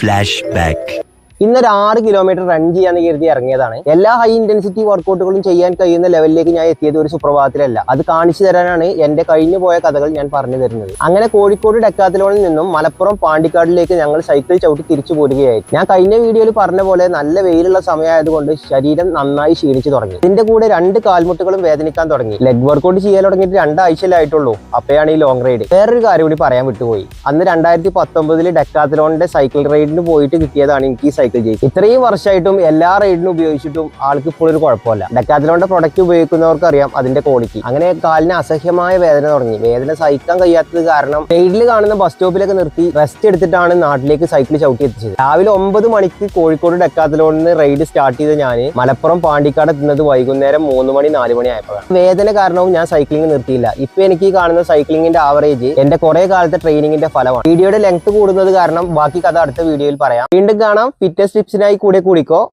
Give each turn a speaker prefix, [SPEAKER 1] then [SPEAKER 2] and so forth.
[SPEAKER 1] Flashback.
[SPEAKER 2] ഇന്നൊരു 6 kilometre run ചെയ്യാന്ന് കരുതി ഇറങ്ങിയതാണ്. എല്ലാ ഹൈ ഇന്റൻസിറ്റി വർക്കൗട്ടുകളും ചെയ്യാൻ കഴിയുന്ന ലെവലിലേക്ക് ഞാൻ എത്തിയത് ഒരു സുപ്രഭാതത്തിലല്ല. അത് കാണിച്ചു തരാനാണ് എന്റെ കഴിഞ്ഞു പോയ കഥകൾ ഞാൻ പറഞ്ഞു തരുന്നത്. അങ്ങനെ കോഴിക്കോട് ഡെക്കാത്തലോണിൽ നിന്നും മലപ്പുറം പാണ്ടിക്കാടിലേക്ക് ഞങ്ങൾ സൈക്കിൾ ചവിട്ടി തിരിച്ചു പോരുകയായിരുന്നു. ഞാൻ കഴിഞ്ഞ വീഡിയോയിൽ പറഞ്ഞ പോലെ നല്ല വെയിലുള്ള സമയമായതുകൊണ്ട് ശരീരം നന്നായി ക്ഷീണിച്ചു തുടങ്ങി. ഇതിന്റെ കൂടെ 2 കാൽമുട്ടുകളും വേദനിക്കാൻ തുടങ്ങി. ലെഗ് വർക്കൗട്ട് ചെയ്യാൻ തുടങ്ങിയിട്ട് 2 ആഴ്ചയിലായിട്ടുള്ളൂ. അപ്പോഴാണ് ഈ ലോങ് റൈഡ്. വേറൊരു കാര്യം കൂടി പറയാൻ വിട്ടുപോയി. അന്ന് 2019 ഡെക്കാത്തലോണിന്റെ സൈക്കിൾ റൈഡിന് പോയിട്ട് കിട്ടിയതാണ് എനിക്ക് ഈ സൈക്കിൾ. ഇത്രയും വർഷമായിട്ടും എല്ലാ റൈഡിനും ഉപയോഗിച്ചിട്ടും ആൾക്ക് ഇപ്പോൾ ഒരു കുഴപ്പമില്ല. ഡെക്കാത്തലോണിന്റെ പ്രൊഡക്റ്റ് ഉപയോഗിക്കുന്നവർക്ക് അറിയാം അതിന്റെ ക്വാളിറ്റി. അങ്ങനെ കാലിന് അസഹ്യമായ വേദന തുടങ്ങി. വേദന സഹിക്കാൻ കഴിയാത്തത് കാരണം സൈഡിൽ കാണുന്ന ബസ് സ്റ്റോപ്പിലൊക്കെ നിർത്തി റെസ്റ്റ് എടുത്തിട്ടാണ് നാട്ടിലേക്ക് സൈക്കിൾ ചവിട്ടി എത്തിച്ചത്. രാവിലെ 9 മണിക്ക് കോഴിക്കോട് ഡെക്കാത്തലോണിന് റൈഡ് സ്റ്റാർട്ട് ചെയ്ത് ഞാൻ മലപ്പുറം പാണ്ടിക്കാട് എത്തുന്നത് വൈകുന്നേരം 3 മണി 4 മണി ആയപ്പോഴാണ്. വേദന കാരണവും ഞാൻ സൈക്ലിംഗ് നിർത്തിയില്ല. ഇപ്പൊ എനിക്ക് ഈ കാണുന്ന സൈക്ലിംഗിന്റെ ആവറേജ് എന്റെ കുറെ കാലത്തെ ട്രെയിനിങ്ങിന്റെ ഫലമാണ്. വീഡിയോയുടെ ലെങ്ത് കൂടുന്നത് കാരണം ബാക്കി കഥ അടുത്ത വീഡിയോയിൽ പറയാം. വീണ്ടും കാണാം. ഫിറ്റ്നസ് ടിപ്സിനായി കൂടെ കൂടിക്കോ.